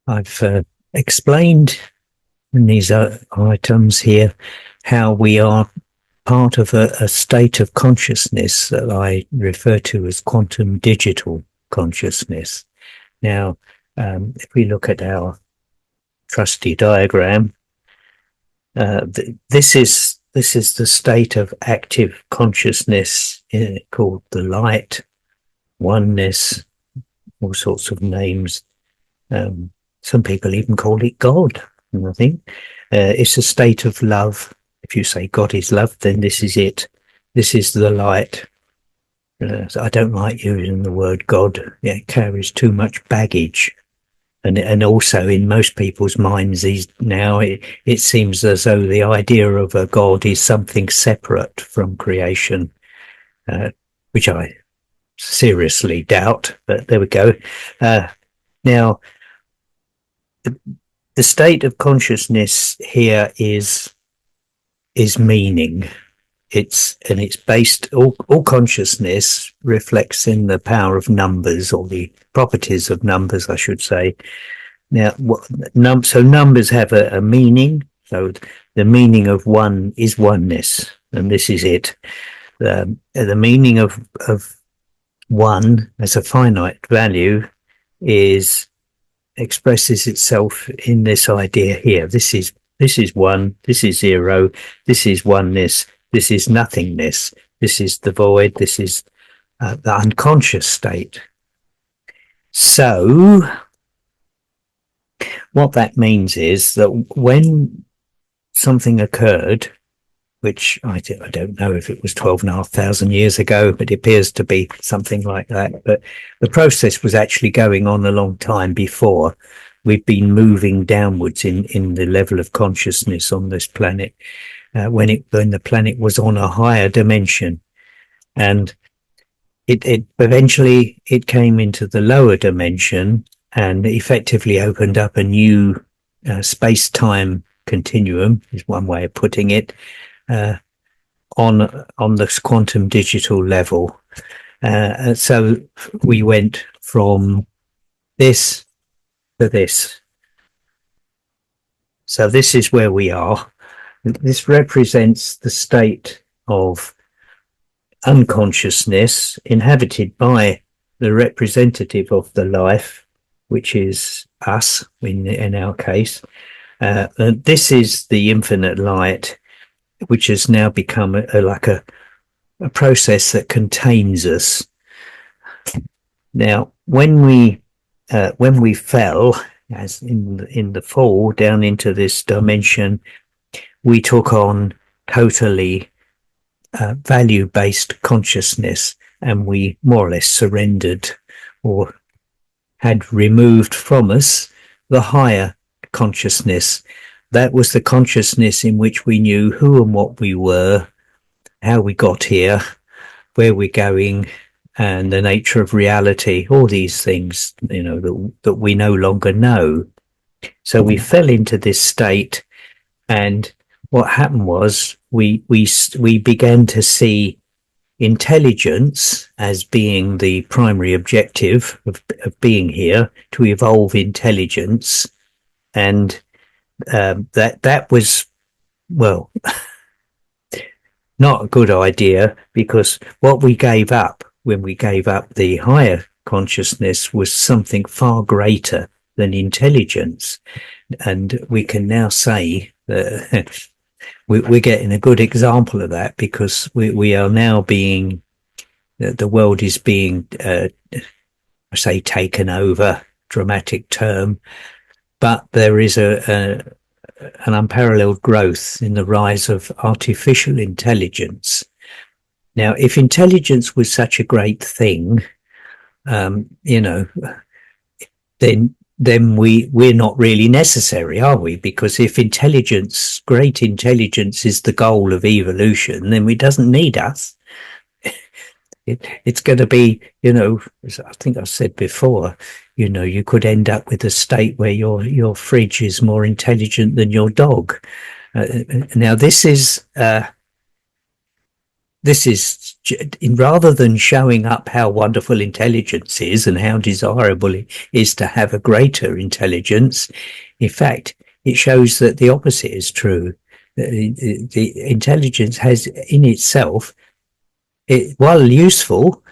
I've explained in these items here how we are part of a state of consciousness that I refer to as quantum digital consciousness. Now, if we look at our trusty diagram, this is the state of active consciousness called the light, oneness, all sorts of names. Some people even call it God. I think it's a state of love. If you say God is love, then this is it. This is the light. So I don't like using the word God. It carries too much baggage. And also in most people's minds it seems as though the idea of a God is something separate from creation, which I seriously doubt, but there we go. Now, the state of consciousness here is meaning. It's based, all consciousness reflects in the power of numbers, or the properties of numbers, I should say. Now, so numbers have a meaning. So the meaning of one is oneness, and this is it. The meaning of one as a finite value expresses itself in this idea here. This is one, this is zero, this is oneness, this is nothingness, this is the void, this is the unconscious state. So what that means is that when something occurred, which I don't know if it was 12,500 years ago, but it appears to be something like that. But the process was actually going on a long time before. We've been moving downwards in the level of consciousness on this planet, when the planet was on a higher dimension. And it eventually came into the lower dimension and effectively opened up a new space-time continuum, is one way of putting it, on this quantum digital level. So we went from this to this. So this is where we are. This represents the state of unconsciousness inhabited by the representative of the life, which is us in our case. This is the infinite light, which has now become like a process that contains us. Now, when we fell, as in the fall down into this dimension, we took on totally value-based consciousness, and we more or less surrendered, or had removed from us, the higher consciousness. That was the consciousness in which we knew who and what we were, how we got here, where we're going, and the nature of reality, all these things, that we no longer know. So we fell into this state, and what happened was we began to see intelligence as being the primary objective of being here, to evolve intelligence. And that was, well, not a good idea, because what we gave up when we gave up the higher consciousness was something far greater than intelligence. And we can now say that we're getting a good example of that, because we are now being, the world is being, I say taken over, dramatic term, but there is an unparalleled growth in the rise of artificial intelligence. Now, if intelligence was such a great thing, then we're not really necessary, are we? Because if great intelligence is the goal of evolution, then it doesn't need us. It's going to be, as I think I said before, you could end up with a state where your fridge is more intelligent than your dog. Now, this is this is rather than showing up how wonderful intelligence is and how desirable it is to have a greater intelligence. In fact, it shows that the opposite is true. The intelligence has in itself, while useful,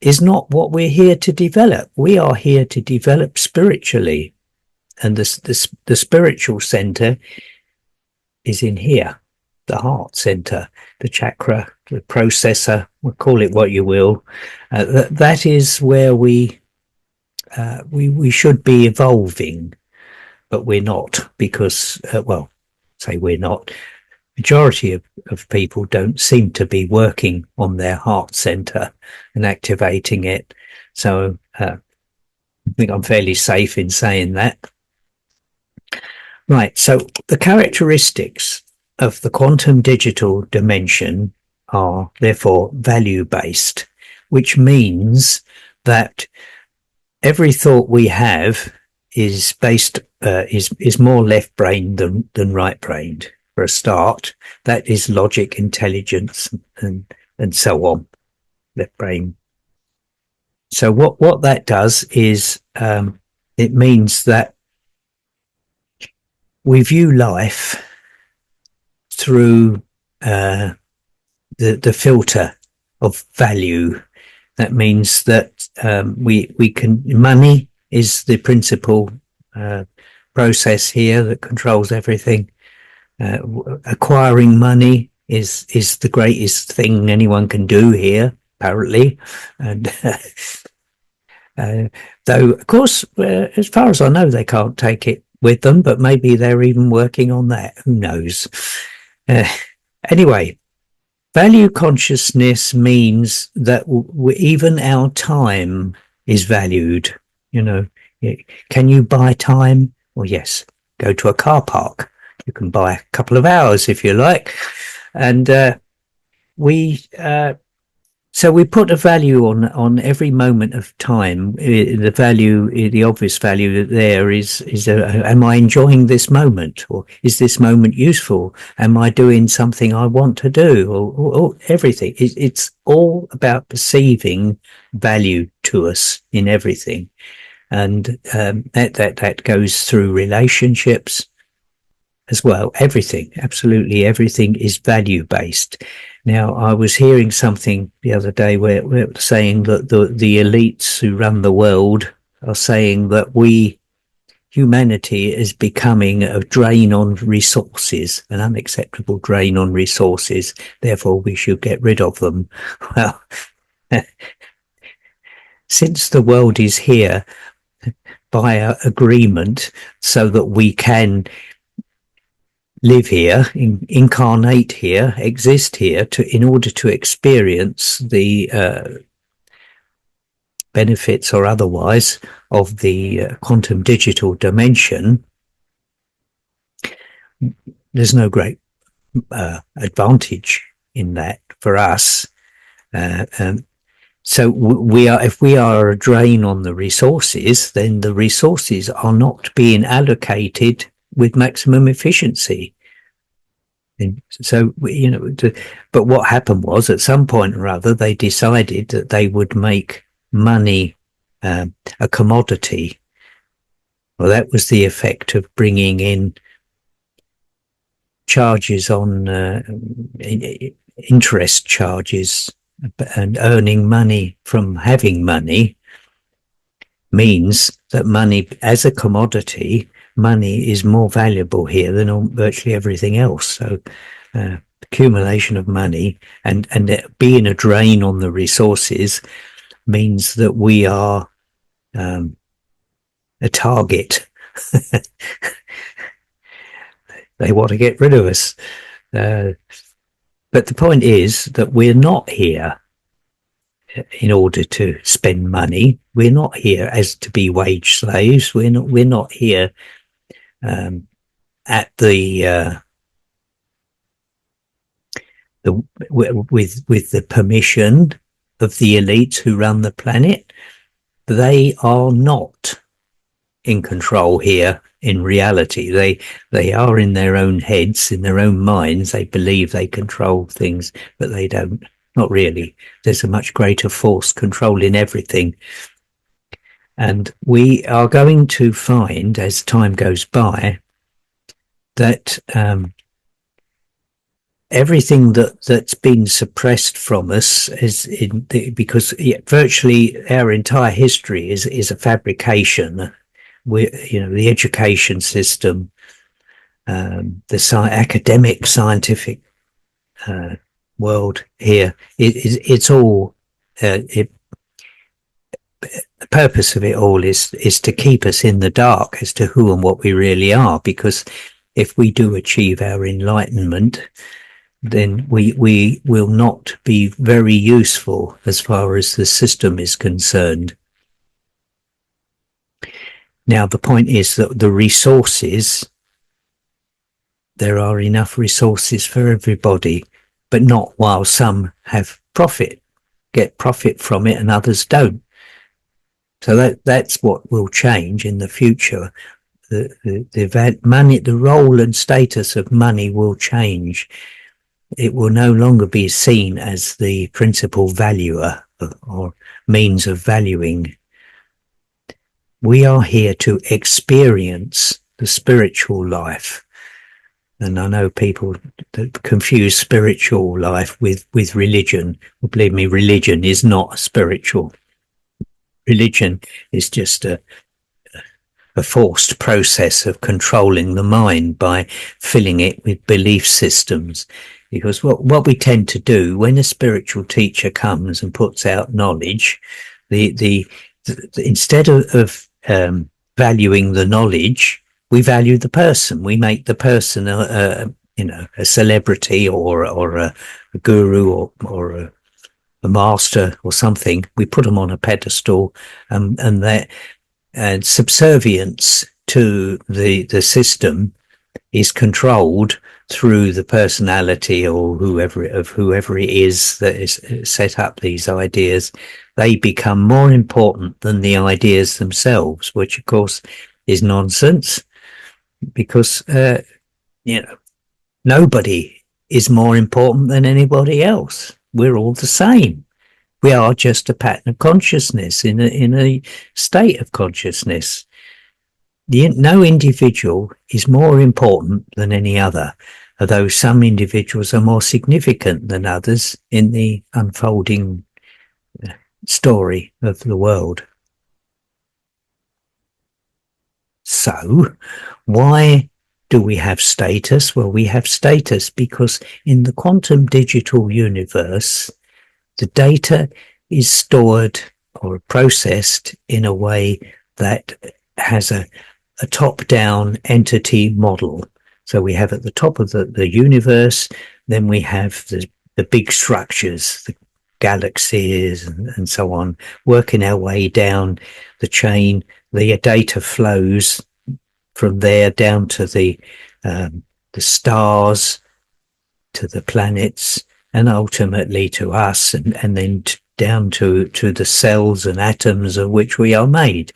is not what we're here to develop. We are here to develop spiritually. And the spiritual center is in here, the heart center, the chakra, the processor, we'll call it what you will. That is where we should be evolving, but we're not because, well, say we're not. Majority of people don't seem to be working on their heart center and activating it. So I think I'm fairly safe in saying that. Right, so the characteristics of the quantum digital dimension are therefore value-based, which means that every thought we have is based is more left-brained than right-brained. For a start, that is logic, intelligence, and so on, left brain. So what that does is it means that we view life through the filter of value. That means that we can, money is the principal process here that controls everything. Acquiring money is the greatest thing anyone can do here, apparently. And though, of course, as far as I know, they can't take it with them, but maybe they're even working on that. Who knows? Anyway, value consciousness means that even our time is valued. You know, can you buy time? Well, yes, go to a car park. You can buy a couple of hours if you like. And so we put a value on every moment of time. The value, the obvious value there is am I enjoying this moment? Or is this moment useful? Am I doing something I want to do? Or everything. It's all about perceiving value to us in everything. And that goes through relationships as well. Everything, absolutely everything is value based. Now, I was hearing something the other day where we're saying that the elites who run the world are saying that humanity is becoming a drain on resources, an unacceptable drain on resources. Therefore, we should get rid of them. Well, since the world is here by agreement so that we can live here, incarnate here, exist here in order to experience the benefits or otherwise of the quantum digital dimension, there's no great advantage in that for us. So if we are a drain on the resources, then the resources are not being allocated with maximum efficiency. And so, but what happened was at some point or other, they decided that they would make money a commodity. Well, that was the effect of bringing in charges on interest charges, and earning money from having money means that money as a commodity, money is more valuable here than on virtually everything else. So accumulation of money and being a drain on the resources means that we are a target. They want to get rid of us. But the point is that we're not here in order to spend money. We're not here as to be wage slaves. We're not here at the with the permission of the elites who run the planet. They are not in control here. In reality, they are in their own heads, in their own minds. They believe they control things, but they don't. not really. There's a much greater force controlling everything. And we are going to find, as time goes by, that everything that's been suppressed from us because virtually our entire history is a fabrication. The education system, the academic, scientific world here, it's all. The purpose of it all is to keep us in the dark as to who and what we really are. Because if we do achieve our enlightenment, then we will not be very useful as far as the system is concerned. Now, the point is that the resources, there are enough resources for everybody, but not while some get profit from it and others don't. So that's what will change in the future. The money, the role and status of money will change. It will no longer be seen as the principal valuer or means of valuing. We are here to experience the spiritual life. And I know people that confuse spiritual life with religion. Well, believe me, religion is not spiritual. Religion is just a forced process of controlling the mind by filling it with belief systems. Because what we tend to do when a spiritual teacher comes and puts out knowledge, instead of valuing the knowledge, we value the person. We make the person a celebrity or a guru or a master or something. We put them on a pedestal, and subservience to the system is controlled through the personality or whoever it is that is set up these ideas. They become more important than the ideas themselves, which of course is nonsense, because nobody is more important than anybody else. We're all the same. We are just a pattern of consciousness in a state of consciousness. No individual is more important than any other, although some individuals are more significant than others in the unfolding story of the world. So, why do we have status? Well, we have status because in the quantum digital universe, the data is stored or processed in a way that has a top-down entity model. So we have at the top of the universe, then we have the big structures, the galaxies and so on, working our way down the chain. The data flows from there down to the stars, to the planets, and ultimately to us, and then down to the cells and atoms of which we are made.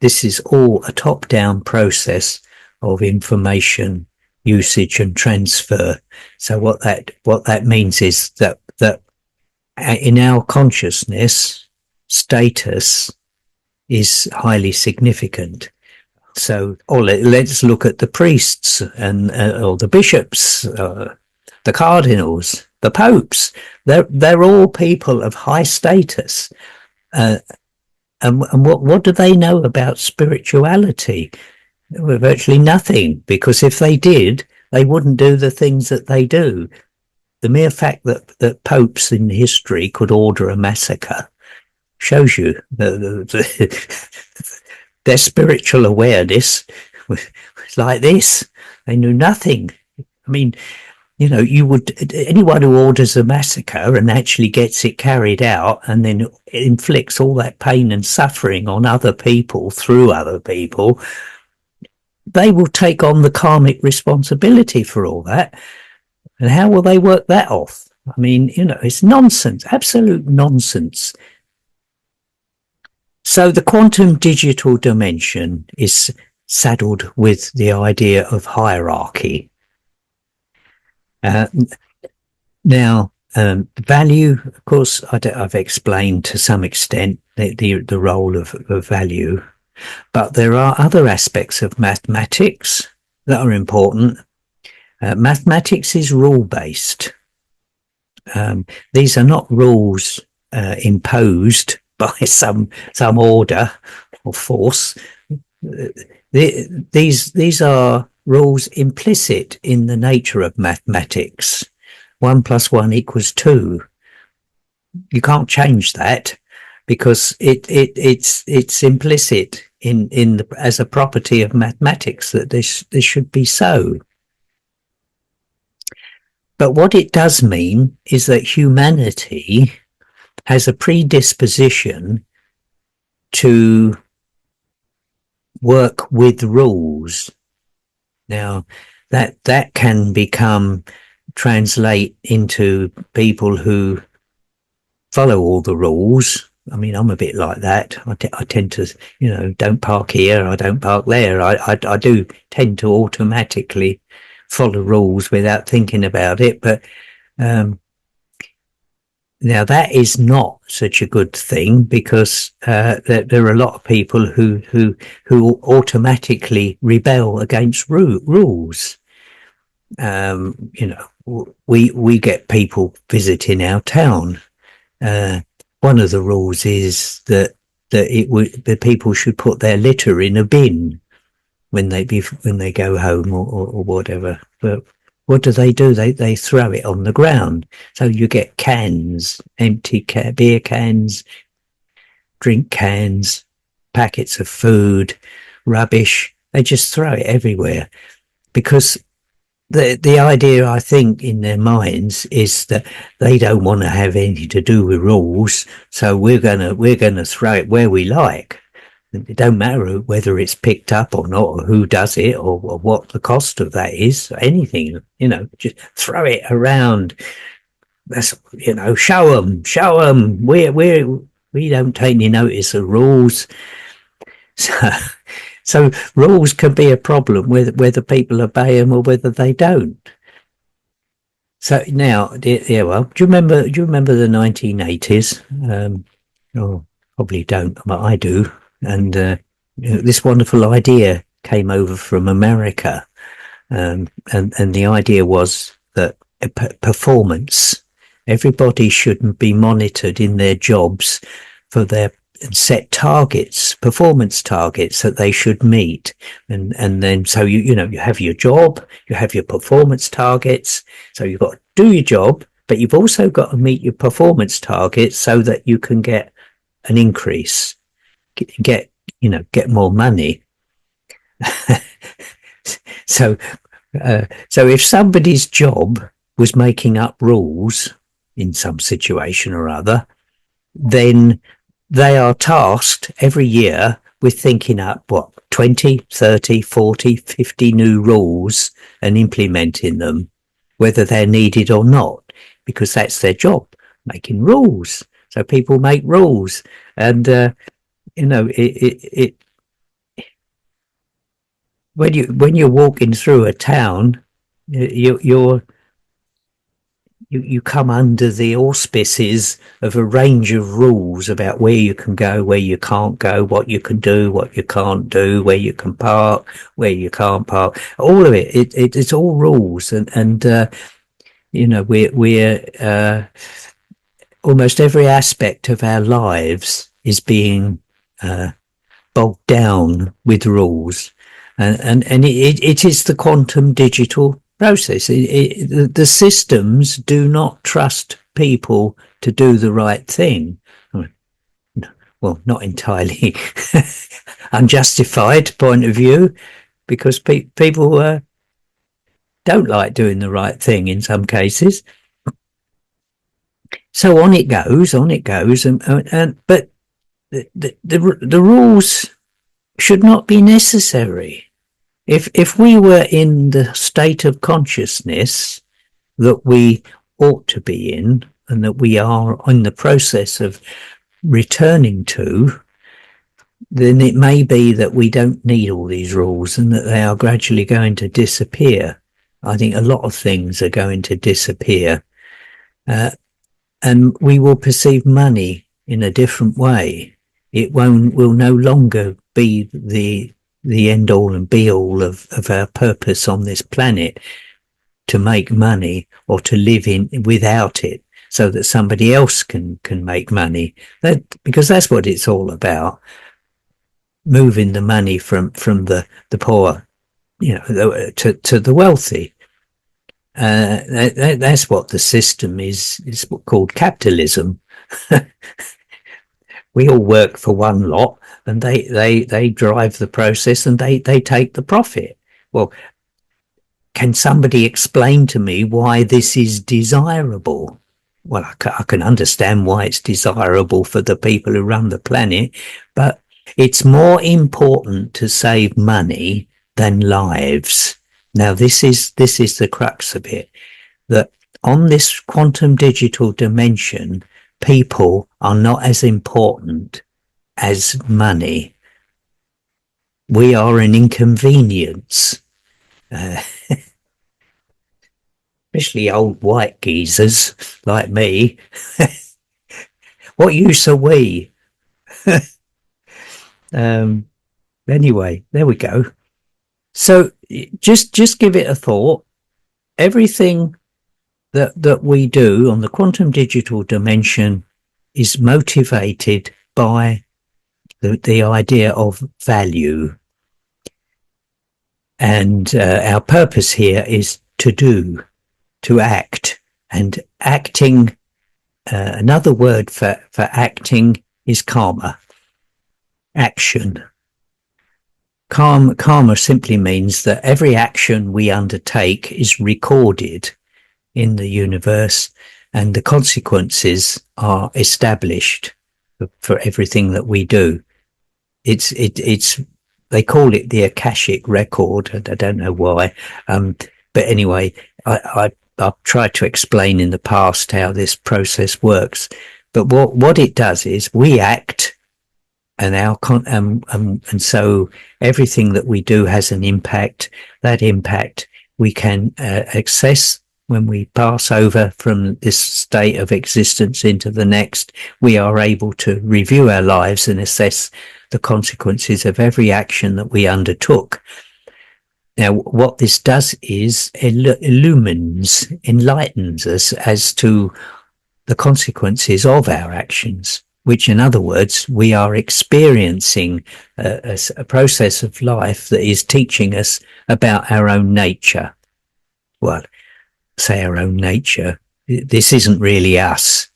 This is all a top-down process of information usage and transfer. So what that means is that in our consciousness, status is highly significant. So, let's look at the priests and or the bishops, the cardinals, the popes. They're all people of high status. And what do they know about spirituality? Well, virtually nothing, because if they did, they wouldn't do the things that they do. The mere fact that popes in history could order a massacre shows you their spiritual awareness was like this. They knew nothing. I mean, anyone who orders a massacre and actually gets it carried out and then inflicts all that pain and suffering on other people through other people, they will take on the karmic responsibility for all that. And how will they work that off? I mean, it's nonsense, absolute nonsense. So the quantum digital dimension is saddled with the idea of hierarchy. Now, Value, of course, I've explained to some extent the role of value, but there are other aspects of mathematics that are important. Mathematics is rule-based. These are not rules imposed by some order or force. These are rules implicit in the nature of mathematics. 1 + 1 = 2. You can't change that because it's implicit in as a property of mathematics that this should be so. But what it does mean is that humanity has a predisposition to work with rules. Now, that can translate into people who follow all the rules. I mean, I'm a bit like that. I tend to, don't park here, I don't park there. I do tend to automatically follow rules without thinking about it. But now that is not such a good thing, because there are a lot of people who automatically rebel against rules. We get people visiting our town. One of the rules is that the people should put their litter in a bin when they go home or whatever. But what do? They throw it on the ground. So you get cans, empty beer cans, drink cans, packets of food, rubbish. They just throw it everywhere, because the idea, I think, in their minds is that they don't want to have anything to do with rules, so we're gonna throw it where we like. It don't matter whether it's picked up or not, or who does it, or what the cost of that is, or anything. Just throw it around. That's show them. We don't take any notice of rules. So rules can be a problem whether people obey them or whether they don't. So now, do you remember the 1980s? Oh, probably don't, but I do. And this wonderful idea came over from America, and the idea was that performance, everybody should be monitored in their jobs for their set targets, performance targets that they should meet, and then so you have your job, you have your performance targets, so you've got to do your job, but you've also got to meet your performance targets so that you can get an increase, get more money. So if somebody's job was making up rules in some situation or other, then they are tasked every year with thinking up 20, 30, 40, 50 new rules and implementing them, whether they're needed or not, because that's their job, making rules. So people make rules, and when you're walking through a town, you come under the auspices of a range of rules about where you can go, where you can't go, what you can do, what you can't do, where you can park, where you can't park. All of it's all rules, and we're almost every aspect of our lives is being bogged down with rules, and it is the quantum digital process. The systems do not trust people to do the right thing. Well, not entirely unjustified point of view, because people don't like doing the right thing in some cases. So on it goes, but the rules should not be necessary. If we were in the state of consciousness that we ought to be in, and that we are in the process of returning to, then it may be that we don't need all these rules, and that they are gradually going to disappear. I think a lot of things are going to disappear. uh, and we will perceive money in a different way. It will no longer be the end all and be all of our purpose on this planet, to make money or to live in without it, so that somebody else can make money. Because that's what it's all about, moving the money from the poor, to the wealthy. That's what the system is called capitalism. We all work for one lot, and they drive the process, and they take the profit. Well, can somebody explain to me why this is desirable? Well, I can understand why it's desirable for the people who run the planet, but it's more important to save money than lives. Now, this is the crux of it, that on this quantum digital dimension, people are not as important as money. We are an inconvenience. Especially old white geezers like me. What use are we? Anyway, there we go. So just give it a thought. Everything that we do on the quantum digital dimension is motivated by the idea of value. And our purpose here is to do, to act. And acting, another word for acting is karma, action. Karma simply means that every action we undertake is recorded in the universe, and the consequences are established for everything that we do. It's they call it the Akashic record. I don't know why, but anyway, I've tried to explain in the past how this process works. But what it does is we act, and and so everything that we do has an impact. That impact we can access when we pass over from this state of existence into the next. We are able to review our lives and assess the consequences of every action that we undertook. Now, what this does is enlightens us as to the consequences of our actions, which, in other words, we are experiencing a process of life that is teaching us about our own nature. Well, say our own nature. This isn't really us.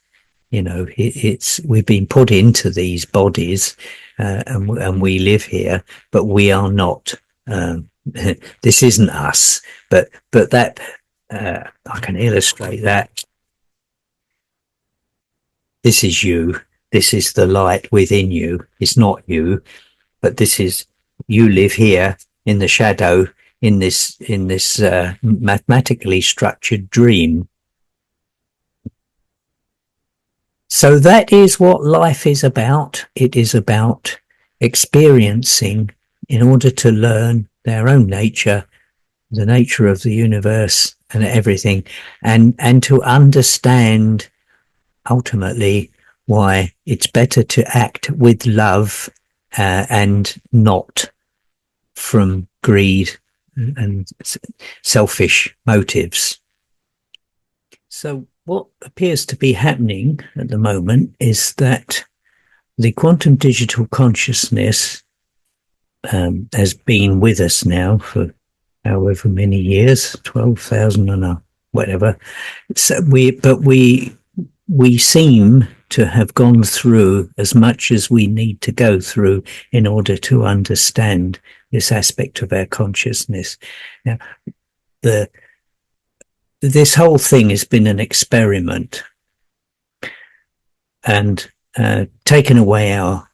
We've been put into these bodies, and we live here, but we are not. This isn't us. But that I can illustrate that. This is you. This is the light within you. It's not you, but this is you. Live here in the shadow, in this mathematically structured dream. So that is what life is about. It is about experiencing in order to learn their own nature, the nature of the universe and everything, and to understand ultimately why it's better to act with love and not from greed and selfish motives. So what appears to be happening at the moment is that the quantum digital consciousness has been with us now for however many years, 12,000 and whatever. So we seem to have gone through as much as we need to go through in order to understand this aspect of our consciousness. Now, this whole thing has been an experiment, and taken away our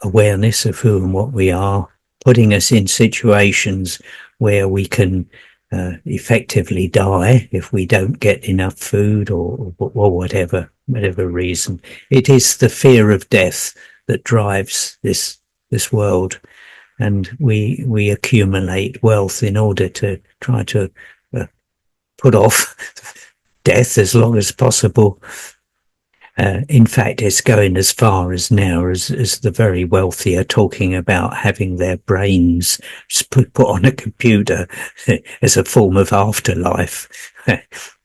awareness of who and what we are, putting us in situations where we can effectively die if we don't get enough food or whatever reason. It is the fear of death that drives this world, and we accumulate wealth in order to try to put off death as long as possible. In fact, it's going as far as now as the very wealthy are talking about having their brains put on a computer as a form of afterlife.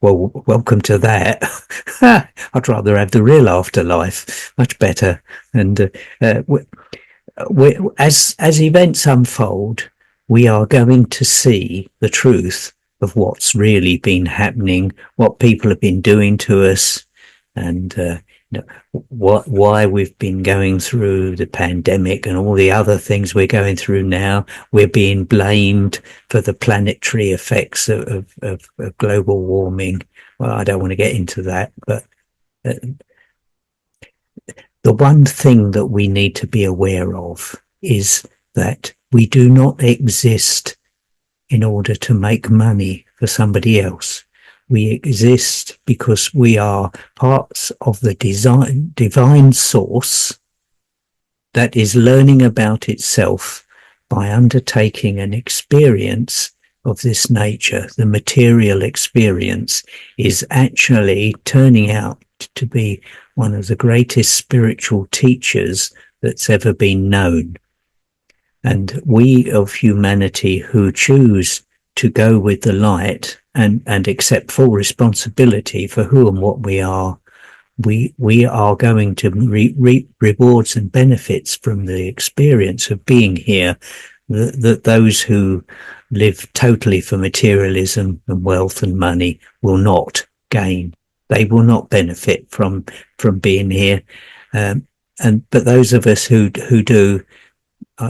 Well, welcome to that. I'd rather have the real afterlife, much better. And as events unfold, we are going to see the truth of what's really been happening, what people have been doing to us, and why we've been going through the pandemic and all the other things we're going through now. We're being blamed for the planetary effects of global warming. Well, I don't want to get into that, but the one thing that we need to be aware of is that we do not exist in order to make money for somebody else. We exist because we are parts of the divine source that is learning about itself by undertaking an experience of this nature. The material experience is actually turning out to be one of the greatest spiritual teachers that's ever been known. And we of humanity who choose to go with the light and accept full responsibility for who and what we are going to reap rewards and benefits from the experience of being here that those who live totally for materialism and wealth and money will not gain. They will not benefit from being here. But those of us who do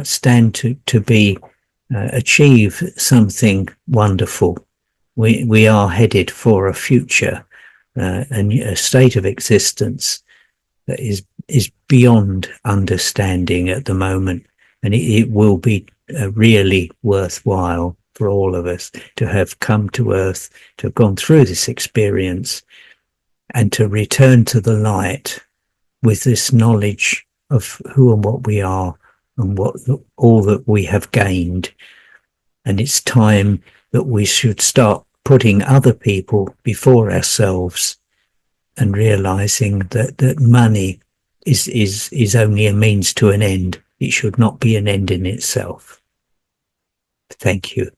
stand to be achieve something wonderful. We are headed for a future and a state of existence that is beyond understanding at the moment, and it will be really worthwhile for all of us to have come to Earth, to have gone through this experience, and to return to the light with this knowledge of who and what we are and all that we have gained. And it's time that we should start putting other people before ourselves and realizing that money is only a means to an end. It should not be an end in itself. Thank you.